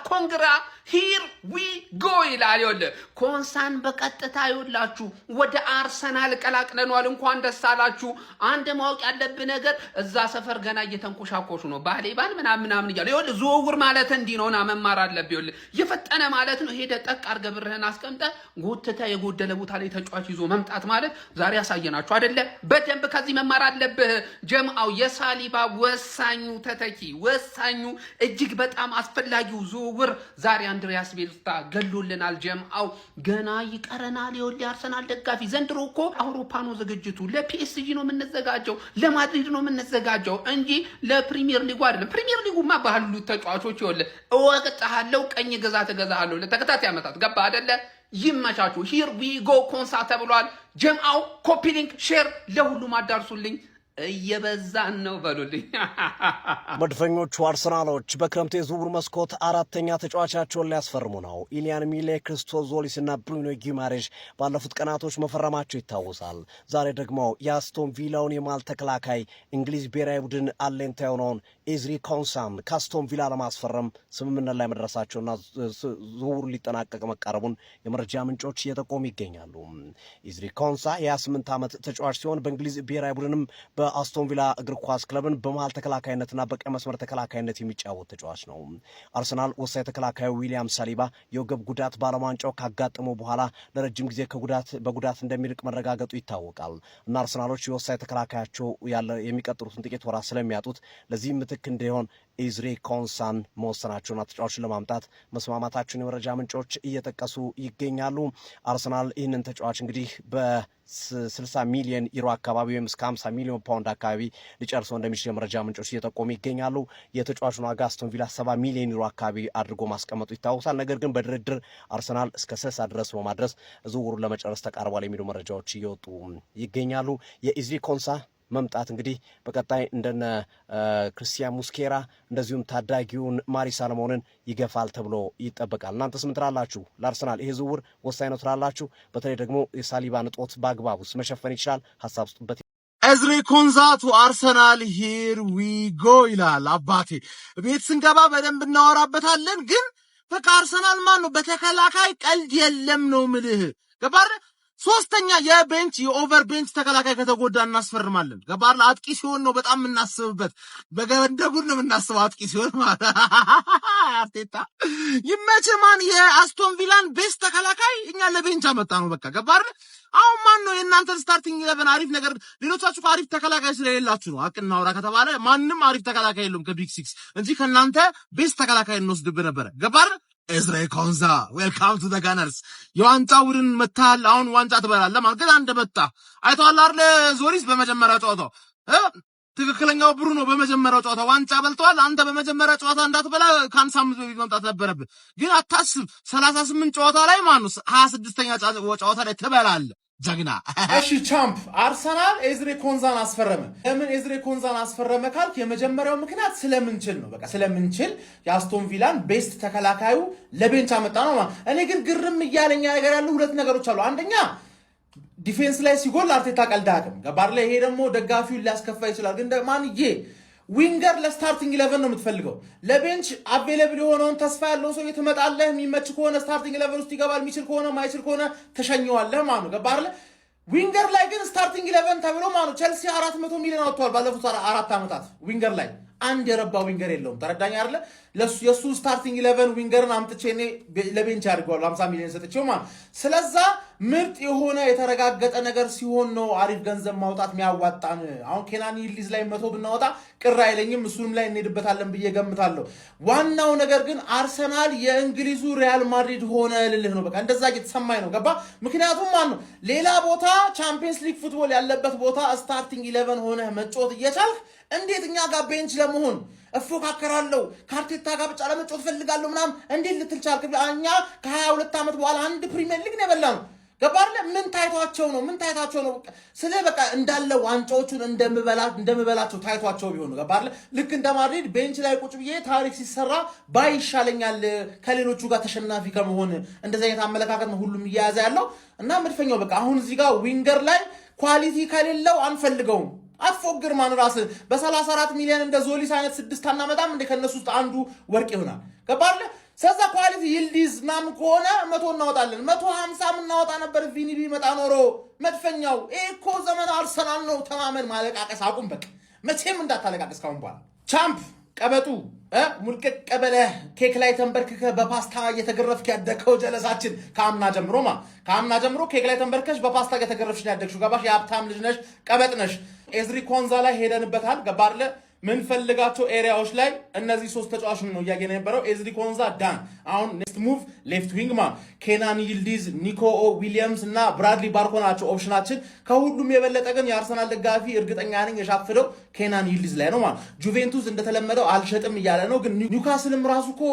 ኮንግራ ሂር ዊ ጎ ይላል። ኮንሳን በቀጥታ ይውላችሁ ወደ አርሰናል ቀላቅለናል። እንኳን ደስ አላችሁ። አንድ ማወቅ ያለብህ ነገር እዛ ሰፈር ገና እየተንኮሻኮሹ ነው። ባሌባል ምናምን እያሉ ዝውውር ማለት እንዲህ ነውና መማር አለብህ። የፈጠነ ማለት ነው። ሄደ ጠቅ አድርገህ ብርህን አስቀምጠህ ጎትተህ የጎደለ ቦታ ላይ ተጫዋች ይዞ መምጣት ማለት ዛሬ ያሳየናችሁ አይደለ? በደንብ ከዚህ መማር አለብህ። ጀምአው የሳሊባ ወሳኙ ተተኪ ወሳኙ እጅግ በጣም አስፈላጊው ዝውውር ዛሬ አንድሪያስ ቤልታ ገሎልናል። ጀምአው ገና ይቀረናል። ይኸውልህ አርሰናል ደጋፊ ዘንድሮ እኮ አውሮፓ ነው ዝግጅቱ። ለፒኤስጂ ነው የምንዘጋጀው፣ ለማድሪድ ነው የምንዘጋጀው እንጂ ለፕሪሚየር ሊጉ አይደለም። ፕሪሚየር ሊጉማ ባሉ ተጫዋቾች ይኸውልህ እወቅጥሃለሁ፣ ቀኝ ግዛት እገዛሃለሁ ለተከታታይ ዓመታት ገባ አይደለ? ይመቻችሁ። ሂር ዊ ጎ ኮንሳ ተብሏል። ጀምአው ኮፒ ሊንክ ሼር ለሁሉም አዳርሱልኝ። እየበዛን ነው በሉልኝ። መድፈኞቹ አርሰናሎች በክረምት የዝውውር መስኮት አራተኛ ተጫዋቻቸውን ሊያስፈርሙ ነው። ኢሊያን ሚሌ፣ ክርስቶስ ዞሊስ እና ብሩኖ ጊማሬሽ ባለፉት ቀናቶች መፈረማቸው ይታወሳል። ዛሬ ደግሞ የአስቶን ቪላውን የማል ተከላካይ እንግሊዝ ብሔራዊ ቡድን አሌንታ የሆነውን ኤዝሪ ኮንሳን ከአስቶን ቪላ ለማስፈረም ስምምነት ላይ መድረሳቸውና ዝውውሩ ሊጠናቀቅ መቃረቡን የመረጃ ምንጮች እየጠቆሙ ይገኛሉ። ኤዝሪ ኮንሳ የ28 ዓመት ተጫዋች ሲሆን በእንግሊዝ ብሔራዊ ቡድንም በአስቶን ቪላ እግር ኳስ ክለብን በመሃል ተከላካይነትና በቀኝ መስመር ተከላካይነት የሚጫወት ተጫዋች ነው። አርሰናል ወሳኝ ተከላካዩ ዊሊያም ሳሊባ የወገብ ጉዳት በዓለም ዋንጫው ካጋጠመው በኋላ ለረጅም ጊዜ በጉዳት እንደሚርቅ መረጋገጡ ይታወቃል እና አርሰናሎች የወሳኝ ተከላካያቸው የሚቀጥሉትን ጥቂት ወራት ስለሚያጡት ለዚህ ምትክ እንዲሆን ኤዝሪ ኮንሳን መወሰናቸውና ተጫዋቹን ለማምጣት መስማማታቸውን የመረጃ ምንጮች እየጠቀሱ ይገኛሉ። አርሰናል ይህንን ተጫዋች እንግዲህ በ60 ሚሊዮን ዩሮ አካባቢ ወይም እስከ 50 ሚሊዮን ፓውንድ አካባቢ ሊጨርሰው እንደሚችል የመረጃ ምንጮች እየጠቆሙ ይገኛሉ። የተጫዋቹን ዋጋ አስቶን ቪላ 70 ሚሊዮን ዩሮ አካባቢ አድርጎ ማስቀመጡ ይታወሳል። ነገር ግን በድርድር አርሰናል እስከ 60 ድረስ በማድረስ ዝውውሩን ለመጨረስ ተቃርቧል የሚሉ መረጃዎች እየወጡ ይገኛሉ። የኤዝሪ ኮንሳ መምጣት እንግዲህ በቀጣይ እንደነ ክርስቲያን ሙስኬራ እንደዚሁም ታዳጊውን ማሪ ሳለሞንን ይገፋል ተብሎ ይጠበቃል። እናንተስ ምን ትላላችሁ? ለአርሰናል ይሄ ዝውውር ወሳኝ ነው ትላላችሁ? በተለይ ደግሞ የሳሊባን እጦት በአግባቡ መሸፈን ይችላል? ሀሳብ ስጡበት። ኤዝሪ ኮንሳ ቱ አርሰናል ሂር ዊ ጎ ይላል። አባቴ ቤት ስንገባ በደንብ እናወራበታለን። ግን በቃ አርሰናል ማን ነው በተከላካይ ቀልድ የለም ነው ምልህ ገባር ሶስተኛ የቤንች የኦቨር ቤንች ተከላካይ ከተጎዳ እናስፈርማለን። ገባር አጥቂ ሲሆን ነው በጣም የምናስብበት። በገንደጉን ነው የምናስበው አጥቂ ሲሆን ማለት አርቴታ ይመችማን የአስቶን ቪላን ቤስት ተከላካይ እኛ ለቤንች አመጣ ነው በቃ ገባር። አሁን ማን ነው የእናንተን ስታርቲንግ 11 አሪፍ ነገር ሌሎቻችሁ አሪፍ ተከላካይ ስለሌላችሁ ነው። አቅና አውራ ከተባለ ማንም አሪፍ ተከላካይ የለም ከቢግ ሲክስ እንጂ ከናንተ ቤስት ተከላካይ እንወስድብ ነበር ገባር። ኤዝሪ ኮንሳ ዌልካም ቱ ዘ ጋነርስ። የዋንጫ ቡድን መታል። አሁን ዋንጫ ትበላለህ ማለት ግን አንተ መጣ አይተዋል አይደል? ዞሪስ በመጀመሪያው ጨዋታው ትክክለኛው ብሩኖ በመጀመሪያው ጨዋታ ዋንጫ በልተዋል። አንተ በመጀመሪያው ጨዋታ እንዳትበላ ከ5 በፊት መምጣት ነበረብህ። ግን አታስብ 38 ጨዋታ ላይ ማነው 26ኛ ጨዋታ ላይ ትበላለህ። ጀግና እሺ ቻምፕ አርሰናል ኤዝሪ ኮንሳን አስፈረመ። ለምን ኤዝሪ ኮንሳን አስፈረመ ካልክ የመጀመሪያው ምክንያት ስለምንችል ነው። በቃ ስለምንችል የአስቶን ቪላን ቤስት ተከላካዩ ለቤንች አመጣ ነው። እኔ ግን ግርም እያለኝ ነገር ያሉ ሁለት ነገሮች አሉ። አንደኛ ዲፌንስ ላይ ሲጎል አርቴታ ቀልድ አያውቅም ገባር ላይ ይሄ ደግሞ ደጋፊውን ሊያስከፋ ይችላል። ግን ማንዬ ዊንገር ለስታርቲንግ 11 ነው የምትፈልገው። ለቤንች አቬሌብል የሆነውን ተስፋ ያለው ሰው ትመጣለህ። የሚመች ከሆነ ስታርቲንግ 11 ውስጥ ይገባል። የሚችል ከሆነ ማይችል ከሆነ ተሸኘዋለህ ማለት ነው ገባር። ዊንገር ላይ ግን ስታርቲንግ 11 ተብሎ ማለት ነው ቸልሲ 400 ሚሊዮን አውጥቷል ባለፉት 4 ዓመታት። ዊንገር ላይ አንድ የረባ ዊንገር የለውም። ተረዳኝ አይደለ? የሱ ስታርቲንግ 11 ዊንገርን አምጥቼ እኔ ለቤንች አድርገዋል 50 ሚሊዮን ሰጥቼው ማለት። ስለዛ ምርጥ የሆነ የተረጋገጠ ነገር ሲሆን ነው አሪፍ ገንዘብ ማውጣት የሚያዋጣን። አሁን ኬናን ይልዲዝ ላይ 100 ብናወጣ ቅር አይለኝም። እሱንም ላይ እንሄድበታለን ብዬ ገምታለሁ። ዋናው ነገር ግን አርሰናል የእንግሊዙ ሪያል ማድሪድ ሆነ ልልህ ነው። በቃ እንደዛ እየተሰማኝ ነው ገባ። ምክንያቱም ማን ነው ሌላ ቦታ ቻምፒየንስ ሊግ ፉትቦል ያለበት ቦታ ስታርቲንግ 11 ሆነ መጫወት እየቻልክ እንዴት እኛ ጋር ቤንች ለመሆን እፎካከራለሁ ከአርቴታ ጋር ብቻ ለመጫወት ፈልጋለሁ ምናምን እንዴት ልትል ቻልክ? እኛ ከ22 ዓመት በኋላ አንድ ፕሪሚየር ሊግ ነው የበላነው ገባር። ምን ታይቷቸው ነው ስለ በቃ እንዳለ ዋንጫዎቹን እንደምበላቸው ታይቷቸው ቢሆኑ ገባር። ልክ እንደ ማድሪድ ቤንች ላይ ቁጭ ብዬ ታሪክ ሲሰራ ባይሻለኛል ከሌሎቹ ጋር ተሸናፊ ከመሆን እንደዚህ አይነት አመለካከት ነው ሁሉም እያያዘ ያለው እና መድፈኛው በቃ አሁን እዚህ ጋር ዊንገር ላይ ኳሊቲ ከሌለው አንፈልገውም። አትፎግር ማን ራስ በ34 ሚሊዮን እንደ ዞሊስ አይነት 6 አናመጣም እንደ ከነሱ ውስጥ አንዱ ወርቅ ይሆናል ገባር። ስለዛ ኳሊቲ ይልዲዝ ምናምን ከሆነ 100 እናወጣለን። 150 እናወጣ ነበር ቪኒ ቢመጣ ኖሮ መድፈኛው። እኮ ዘመን አርሰናል ነው። ተማመን። ማለቃቀስ አቁም በቃ። መቼም እንዳታለቃቀስ ካሁን በኋላ። ቻምፕ ቀበጡ ሙልቀቅ ቀበለ ኬክ ላይ ተንበርክከ በፓስታ እየተገረፍክ ያደከው ጀለሳችን ከአምና ጀምሮ ኬክ ላይ ተንበርከሽ በፓስታ እየተገረፍሽ ያደክሽው ገባሽ? የሀብታም ልጅ ነሽ፣ ቀበጥ ነሽ። ኤዝሪ ኮንዛ ላይ ሄደንበታል። ገባርለ ምን ፈልጋቸው ኤሪያዎች ላይ እነዚህ 3 ተጫዋቾች ነው እያገኘ የነበረው። ኤዝሪ ኮንዛ ዳን። አሁን ኔክስት ሙቭ ሌፍት ዊንግ ኬናን ይልዲዝ፣ ኒኮ ዊሊያምስ እና ብራድሊ ባርኮ ናቸው ኦፕሽናችን። ከሁሉም የበለጠ ግን የአርሰናል ደጋፊ እርግጠኛ ነኝ የሻፈደው ኬናን ይልዲዝ ላይ ነው ማለት። ጁቬንቱስ እንደተለመደው አልሸጥም እያለ ነው፣ ግን ኒውካስልም ራሱ እኮ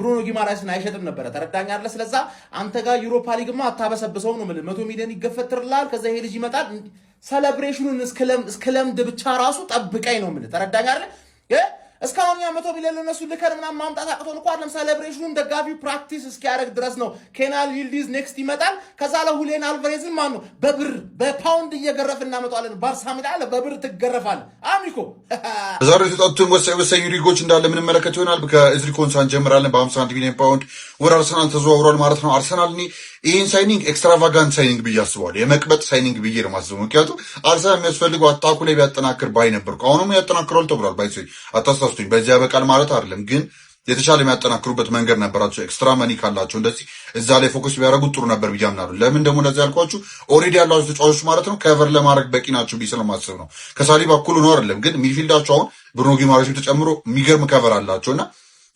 ብሩኖ ጊማራይስን አይሸጥም ነበረ። ተረዳኛለ። ስለዛ አንተ ጋር ዩሮፓ ሊግማ አታበሰብሰው ነው ማለት 100 ሚሊዮን ይገፈትርላል። ከዛ ይሄ ልጅ ይመጣል። ሴሌብሬሽኑን እስከለምድ ብቻ ራሱ ጠብቀኝ ነው ማለት። ተረዳኝ አይደል? እስካሁን 100 ሚሊዮን ለነሱ ልከን ምናምን ማምጣት አቅቶን እንኳን አይደለም። ሴሌብሬሽኑን ደጋፊው ፕራክቲስ እስኪያደርግ ድረስ ነው። ኬናን ይልዲዝ ኔክስት ይመጣል። ከዛ ለሁሌን አልቫሬዝን ማን ነው በፓውንድ እየገረፍ እናመጣለን። ባርሳ ሜዳ አለ በብር ትገረፋል። አሚኮ ዛሬ የተጣጡትን ወሳኝ ሪጎች እንዳለ ምን መለከት ይሆናል። ከኤዝሪ ኮንሳ እንጀምራለን። በ51 ሚሊዮን ፓውንድ ወደ አርሰናል ተዘዋውሯል ማለት ነው። አርሰናል ይህን ሳይኒንግ ኤክስትራቫጋንት ሳይኒንግ ብዬ አስበዋለሁ። የመቅበጥ ሳይኒንግ ብዬ ነው ማስበው። ምክንያቱም አርሰናል የሚያስፈልገው አታኩ ላይ ቢያጠናክር ባይ ነበርኩ። አሁንም ያጠናክሯል ተብሏል። ባይሶይ አታስታስቱኝ። በዚያ በቃል ማለት አይደለም፣ ግን የተሻለ የሚያጠናክሩበት መንገድ ነበራቸው። ኤክስትራ መኒ ካላቸው እንደዚህ እዛ ላይ ፎከስ ቢያደርጉት ጥሩ ነበር ብዬ አምናለሁ። ለምን ደግሞ እንደዚህ ያልኳችሁ ኦልሬዲ ያላቸው ተጫዋቾች ማለት ነው ከቨር ለማድረግ በቂ ናቸው ብዬ ስለማስብ ነው። ከሳሊባ እኩል ነው አይደለም፣ ግን ሚድፊልዳቸው አሁን ብሩኖ ጊማሬስም ተጨምሮ የሚገርም ከቨር አላቸውና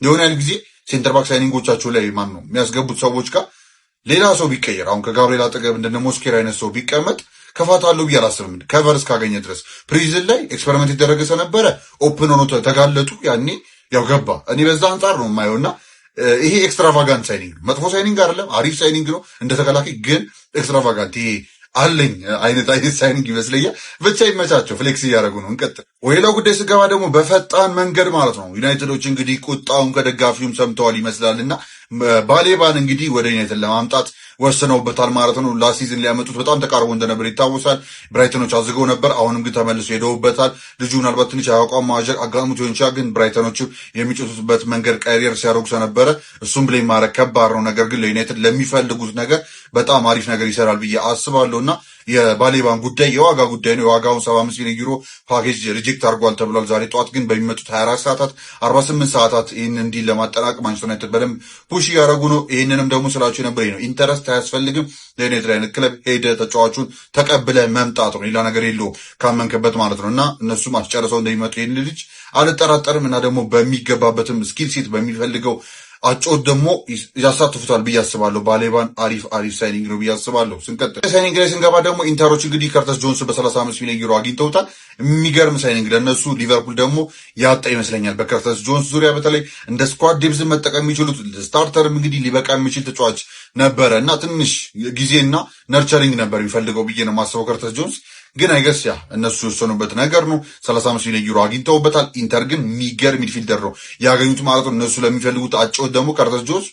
የሆነ ያህል ጊዜ ሴንተር ባክ ሳይኒንጎቻቸው ላይ ማን ነው የሚያስገቡት ሰዎች ጋር ሌላ ሰው ቢቀየር አሁን ከጋብሪኤል አጠገብ እንደነ ሞስኬራ አይነት ሰው ቢቀመጥ ከፋት አለው ብዬ አላስብም። ከቨር እስካገኘ ድረስ ፕሪዝን ላይ ኤክስፐሪመንት የተደረገ ስለነበረ ኦፕን ሆኖ ተጋለጡ። ያኔ ያው ገባ። እኔ በዛ አንጻር ነው የማየውና ይሄ ኤክስትራቫጋንት ሳይኒንግ መጥፎ ሳይኒንግ አይደለም፣ አሪፍ ሳይኒንግ ነው እንደ ተከላካይ። ግን ኤክስትራቫጋንት ይሄ አለኝ አይነት ሳይኒንግ ይመስለኛል። ብቻ ይመቻቸው፣ ፍሌክስ እያደረጉ ነው። እንቀጥል። ሌላው ጉዳይ ስገባ ደግሞ በፈጣን መንገድ ማለት ነው ዩናይትዶች እንግዲህ ቁጣውን ከደጋፊውም ሰምተዋል ይመስላልና ባሌባን እንግዲህ ወደ ዩናይትድ ለማምጣት ወስነውበታል ማለት ነው። ላስት ሲዝን ሊያመጡት በጣም ተቃርቦ እንደነበር ይታወሳል። ብራይተኖች አዝገው ነበር። አሁንም ግን ተመልሶ ሄደውበታል። ልጁ ምናልባት ትንሽ የአቋም ማዋዠቅ አጋጥሞት ሊሆን ይችላል። ግን ብራይተኖቹ የሚጮቱበት መንገድ ቀሪየር ሲያደርጉ ስለነበረ እሱም ብሌም ማድረግ ከባድ ነው። ነገር ግን ለዩናይትድ ለሚፈልጉት ነገር በጣም አሪፍ ነገር ይሰራል ብዬ አስባለሁ እና የባሌባን ጉዳይ የዋጋ ጉዳይ ነው። የዋጋውን 75 ሚሊዮን ዩሮ ፓኬጅ ሪጀክት አድርጓል ተብሏል። ዛሬ ጠዋት ግን በሚመጡት 24 ሰዓታት 48 ሰዓታት ይህን እንዲህ ለማጠናቀቅ ማንቸስተር ዩናይትድ በደንብ ፑሽ እያደረጉ ነው። ይህንንም ደግሞ ስላቸው የነበረ ነው ኢንተረስት አያስፈልግም። ለዩናይትድ አይነት ክለብ ሄደ ተጫዋቹን ተቀብለ መምጣት ነው፣ ሌላ ነገር የለውም ካመንክበት ማለት ነው። እና እነሱም አስጨርሰው እንደሚመጡ ይህን ልጅ አልጠራጠርም። እና ደግሞ በሚገባበትም ስኪል ሴት በሚፈልገው አጮት ደግሞ ያሳትፉታል ብዬ አስባለሁ። ባሌባን አሪፍ ሳይኒንግ ነው ብዬ አስባለሁ። ስንቀጥል ሳይኒንግ ላይ ስንገባ ደግሞ ኢንተሮች እንግዲህ ከርተስ ጆንስ በ35 ሚሊዮን ዩሮ አግኝተውታል። የሚገርም ሳይኒንግ ለነሱ። ሊቨርፑል ደግሞ ያጣ ይመስለኛል በከርተስ ጆንስ ዙሪያ። በተለይ እንደ ስኳድ ዴብዝን መጠቀም የሚችሉት ስታርተርም እንግዲህ ሊበቃ የሚችል ተጫዋች ነበረ እና ትንሽ ጊዜና ነርቸሪንግ ነበር የሚፈልገው ብዬ ነው የማስበው ከርተስ ጆንስ። ግን አይገስ ያ እነሱ የወሰኑበት ነገር ነው። 35 ሚሊዮን ዩሮ አግኝተውበታል። ኢንተር ግን የሚገርም ሚድፊልደር ነው ያገኙት ማለት ነው። እነሱ ለሚፈልጉት አጨዋወት ደግሞ ከርተስ ጆንስ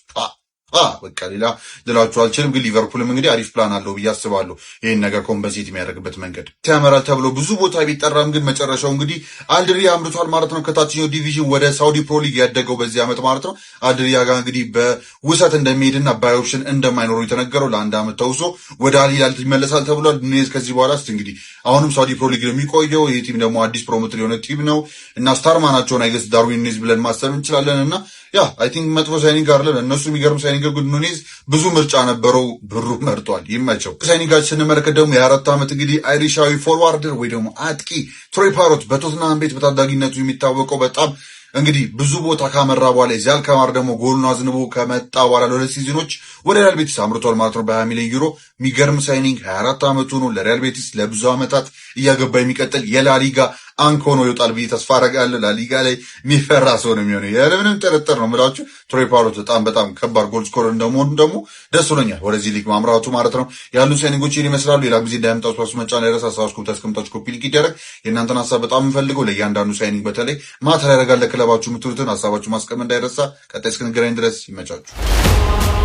በቃ ሌላ ልላችሁ አልችልም። ግን ሊቨርፑልም እንግዲህ አሪፍ ፕላን አለው ብዬ አስባለሁ። ይህን ነገር ኮምፐንሴት የሚያደርግበት መንገድ ያመራል ተብሎ ብዙ ቦታ ቢጠራም ግን መጨረሻው እንግዲህ አልድሪያ አምርቷል ማለት ነው። ከታችኛው ዲቪዥን ወደ ሳውዲ ፕሮ ሊግ ያደገው በዚህ ዓመት ማለት ነው። አልድሪያ ጋር እንግዲህ በውሰት እንደሚሄድና ባይኦፕሽን እንደማይኖሩ የተነገረው ለአንድ ዓመት ተውሶ ወደ አልሂላል ይመለሳል ተብሏል። ኑኔዝ ከዚህ በኋላ እንግዲህ አሁንም ሳውዲ ፕሮ ሊግ ነው የሚቆየው። ይህ ቲም ደግሞ አዲስ ፕሮሞተር የሆነ ቲም ነው እና ስታርማናቸውን አይገስ ዳርዊን ኑኔዝ ብለን ማሰብ እንችላለን እና ያ አይ ቲንክ መጥፎ ሳይኒንግ አይደለም። እነሱ የሚገርም ሳይኒንግ ግን ኑኔዝ ብዙ ምርጫ ነበረው፣ ብሩ መርጧል። ይመቸው። ሳይኒንጋችን ስንመለከት ደግሞ የ4 ዓመት እንግዲህ አይሪሻዊ ፎርዋርደር ወይ ደግሞ አጥቂ ትሮይ ፓሮት በቶትናም ቤት በታዳጊነቱ የሚታወቀው በጣም እንግዲህ ብዙ ቦታ ካመራ በኋላ ዚያል ከማር ደግሞ ጎሉን አዝንቦ ከመጣ በኋላ ለሁለት ሲዝኖች ወደ ሪያል ቤቲስ አምርቷል ማለት ነው በ20 ሚሊዮን ዩሮ። የሚገርም ሳይኒንግ 24 ዓመቱ ነው። ለሪያል ቤቲስ ለብዙ ዓመታት እያገባ የሚቀጥል የላሊጋ አንኮ ነው ይወጣል ብዬ ተስፋ አደርጋለሁ። ላሊጋ ላይ የሚፈራ ሰው ነው የሚሆነው ያለምንም ጥርጥር ነው የምላችሁ። ትሮይ ፓሮት በጣም ከባድ ጎል ስኮር እንደመሆኑ ደግሞ ደስ ብሎኛል ወደዚህ ሊግ ማምራቱ ማለት ነው። ያሉ ሳይኒንጎች ይመስላሉ። ሌላ ጊዜ እንዳያመጣው ፓስ መጫን ላይ ረሳሳውስ ተስከምታችሁ ኮፒ ሊግ ይደረግ። የእናንተን ሀሳብ በጣም የምፈልገው ለእያንዳንዱ ሳይኒንግ በተለይ ማታ ላይ ያደርጋል ለክለባችሁ የምትሉትን ሀሳባችሁ ማስቀመጥ እንዳይረሳ። ቀጣይ እስክንገናኝ ድረስ ይመቻችሁ።